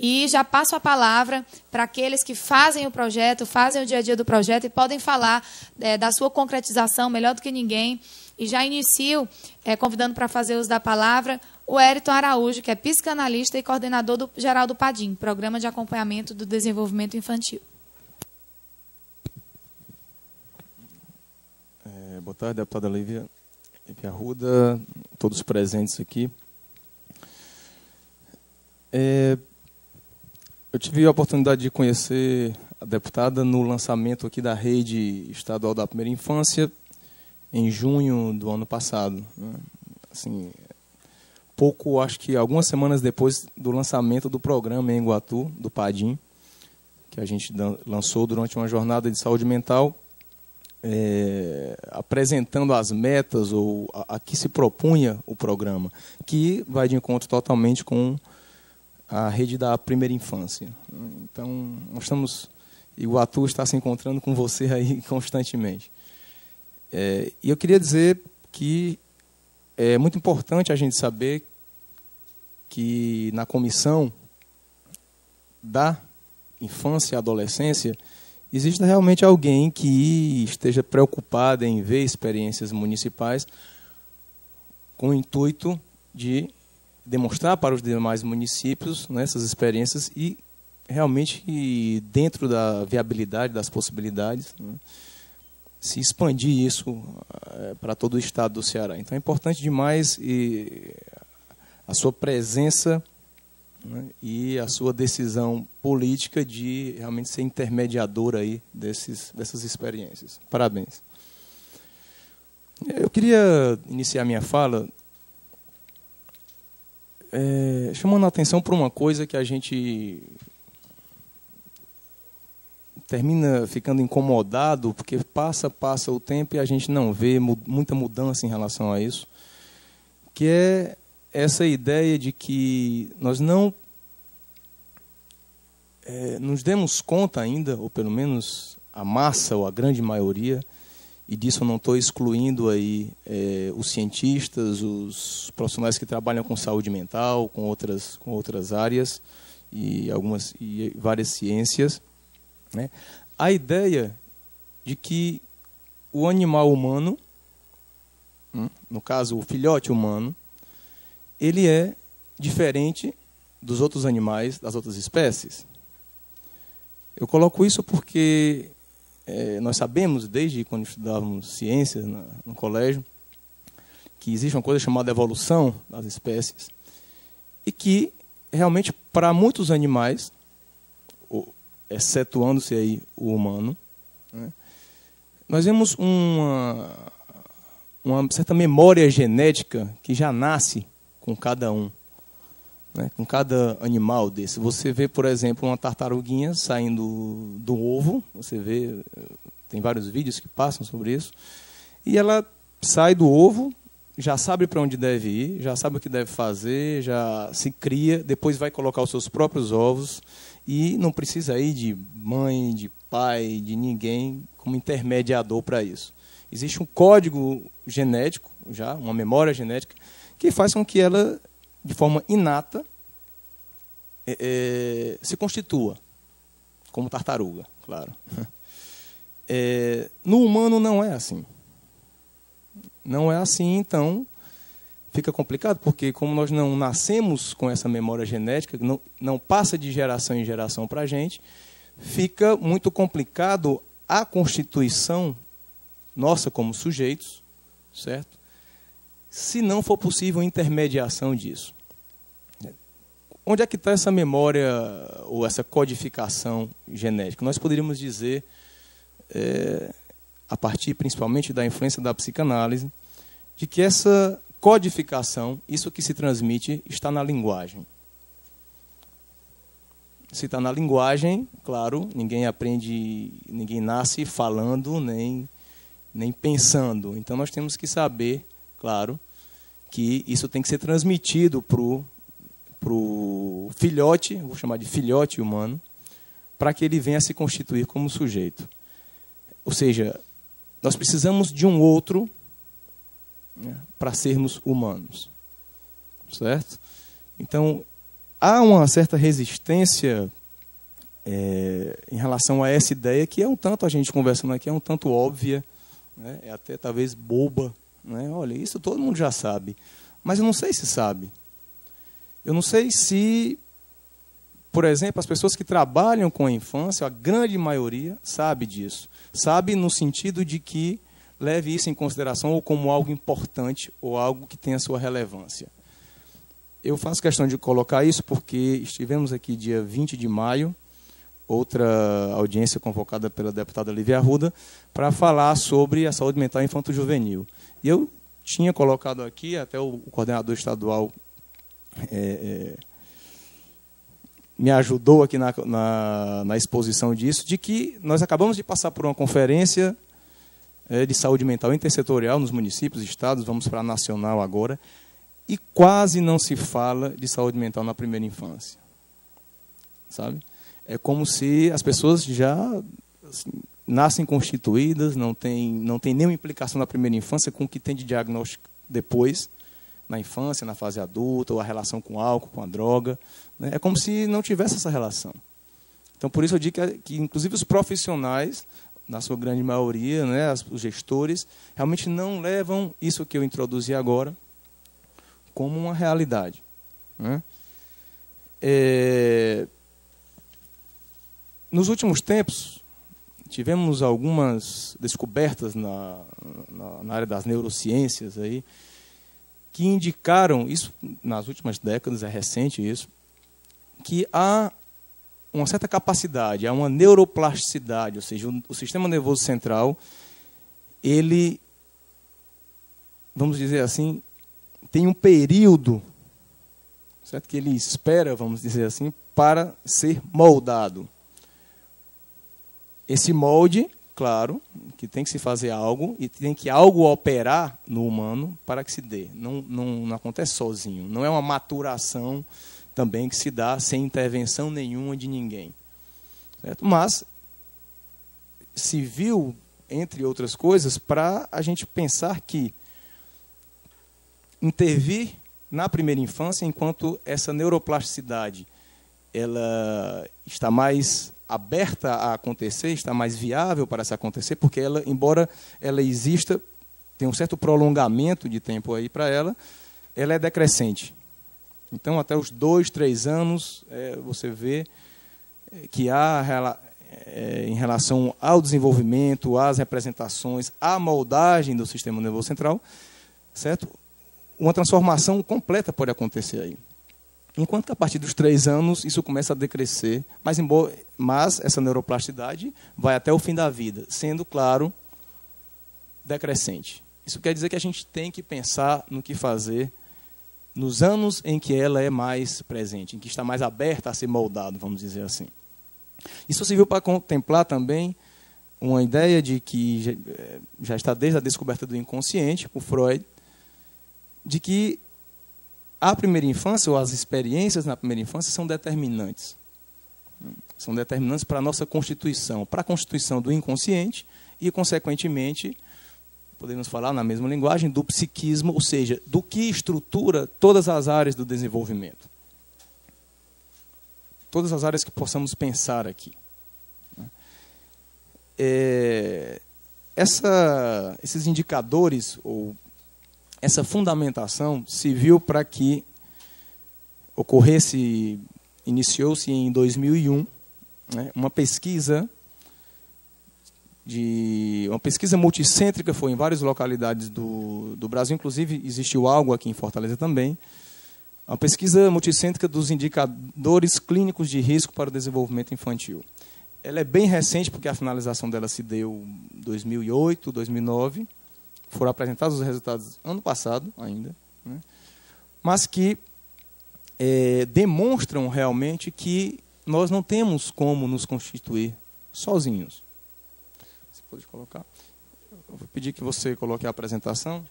E já passo a palavra para aqueles que fazem o projeto, fazem o dia a dia do projeto e podem falar da sua concretização melhor do que ninguém. E já inicio convidando para fazer uso da palavra o Hériton Araújo, que é psicanalista e coordenador do geral do PADIM, Programa de Acompanhamento do Desenvolvimento Infantil. Boa tarde, deputada Lívia Arruda, todos presentes aqui. Eu tive a oportunidade de conhecer a deputada no lançamento aqui da Rede Estadual da Primeira Infância, em junho do ano passado. Assim, acho que algumas semanas depois do lançamento do programa em Iguatu, do PADIM, que a gente lançou durante uma jornada de saúde mental, apresentando as metas ou a que se propunha o programa, que vai de encontro totalmente com a rede da primeira infância. Então, Iguatu está se encontrando com você aí constantemente. E eu queria dizer que é muito importante a gente saber que na comissão da infância e adolescência existe realmente alguém que esteja preocupado em ver experiências municipais com o intuito de demonstrar para os demais municípios, né, essas experiências e realmente, dentro da viabilidade, das possibilidades, né, se expandir isso para todo o estado do Ceará. Então é importante demais a sua presença, né, e a sua decisão política de realmente ser intermediador aí dessas experiências. Parabéns. Eu queria iniciar minha fala chamando a atenção para uma coisa que a gente termina ficando incomodado, porque passa o tempo e a gente não vê muita mudança em relação a isso, que é essa ideia de que nós não nos demos conta ainda, ou pelo menos a massa, ou a grande maioria, e disso eu não estou excluindo aí os cientistas, os profissionais que trabalham com saúde mental, com outras áreas e várias ciências, né? A ideia de que o animal humano, no caso o filhote humano, ele é diferente dos outros animais, das outras espécies. Eu coloco isso porque nós sabemos, desde quando estudávamos ciências no colégio, que existe uma coisa chamada evolução das espécies e que, realmente, para muitos animais, excetuando-se aí o humano, né, nós vemos uma certa memória genética que já nasce com cada um, né, com cada animal desse. Você vê, por exemplo, uma tartaruguinha saindo do ovo, você vê, tem vários vídeos que passam sobre isso, e ela sai do ovo, já sabe para onde deve ir, já sabe o que deve fazer, já se cria, depois vai colocar os seus próprios ovos, e não precisa aí de mãe, de pai, de ninguém como intermediador para isso. Existe um código genético, já uma memória genética, que faz com que ela, de forma inata, se constitua, como tartaruga, claro. No humano não é assim. Não é assim, então fica complicado, porque como nós não nascemos com essa memória genética, não passa de geração em geração para a gente, fica muito complicado a constituição nossa como sujeitos, certo? Se não for possível a intermediação disso. Onde é que está essa memória ou essa codificação genética? Nós poderíamos dizer, a partir principalmente da influência da psicanálise, de que essa codificação, isso que se transmite, está na linguagem. Se está na linguagem, claro, ninguém aprende, ninguém nasce falando, nem pensando. Então nós temos que saber, claro, que isso tem que ser transmitido para o filhote, vou chamar de filhote humano, para que ele venha a se constituir como sujeito. Ou seja, nós precisamos de um outro, né, para sermos humanos. Certo? Então, há uma certa resistência em relação a essa ideia que é um tanto, a gente conversando aqui, é um tanto óbvia, né? É até talvez boba, né? Olha, isso todo mundo já sabe, mas eu não sei se sabe. Eu não sei se, por exemplo, as pessoas que trabalham com a infância, a grande maioria sabe disso. Sabe no sentido de que leve isso em consideração ou como algo importante ou algo que tenha sua relevância. Eu faço questão de colocar isso porque estivemos aqui dia 20 de maio, outra audiência convocada pela deputada Lívia Arruda, para falar sobre a saúde mental infanto-juvenil. E eu tinha colocado aqui, até o coordenador estadual me ajudou aqui na exposição disso, de que nós acabamos de passar por uma conferência de saúde mental intersetorial nos municípios, estados, vamos para a nacional agora, e quase não se fala de saúde mental na primeira infância. Sabe? É como se as pessoas já assim, nascem constituídas, não tem nenhuma implicação na primeira infância com o que tem de diagnóstico depois, na infância, na fase adulta, ou a relação com o álcool, com a droga. Né? É como se não tivesse essa relação. Então, por isso eu digo que inclusive, os profissionais, na sua grande maioria, né, os gestores, realmente não levam isso que eu introduzi agora como uma realidade. Né? Nos últimos tempos, tivemos algumas descobertas na área das neurociências aí, que indicaram, isso nas últimas décadas, é recente isso, que há uma certa capacidade, há uma neuroplasticidade, ou seja, o sistema nervoso central, ele, vamos dizer assim, tem um período, certo? Que ele espera, vamos dizer assim, para ser moldado. Esse molde, claro, que tem que se fazer algo, e tem que algo operar no humano para que se dê. Não acontece sozinho, não é uma maturação também que se dá sem intervenção nenhuma de ninguém. Certo? Mas se viu, entre outras coisas, para a gente pensar que intervir na primeira infância, enquanto essa neuroplasticidade ela está mais aberta a acontecer, está mais viável para se acontecer, porque ela, embora ela exista, tem um certo prolongamento de tempo aí para ela é decrescente. Então, até os 2, 3 anos, você vê que há, em relação ao desenvolvimento, às representações, à moldagem do sistema nervoso central, certo? Uma transformação completa pode acontecer aí. Enquanto que a partir dos 3 anos isso começa a decrescer, mas essa neuroplasticidade vai até o fim da vida, sendo, claro, decrescente. Isso quer dizer que a gente tem que pensar no que fazer nos anos em que ela é mais presente, em que está mais aberta a ser moldado, vamos dizer assim. Isso serviu para contemplar também uma ideia de que já está desde a descoberta do inconsciente, por Freud, de que a primeira infância, ou as experiências na primeira infância, são determinantes. São determinantes para a nossa constituição, para a constituição do inconsciente e, consequentemente, podemos falar na mesma linguagem, do psiquismo, ou seja, do que estrutura todas as áreas do desenvolvimento. Todas as áreas que possamos pensar aqui. Esses indicadores, ou essa fundamentação, se viu para que iniciou-se em 2001, né, uma pesquisa multicêntrica, foi em várias localidades do Brasil, inclusive existiu algo aqui em Fortaleza também, uma pesquisa multicêntrica dos indicadores clínicos de risco para o desenvolvimento infantil. Ela é bem recente, porque a finalização dela se deu em 2008, 2009, foram apresentados os resultados ano passado ainda, né, mas que demonstram realmente que nós não temos como nos constituir sozinhos. Você pode colocar? Eu vou pedir que você coloque a apresentação.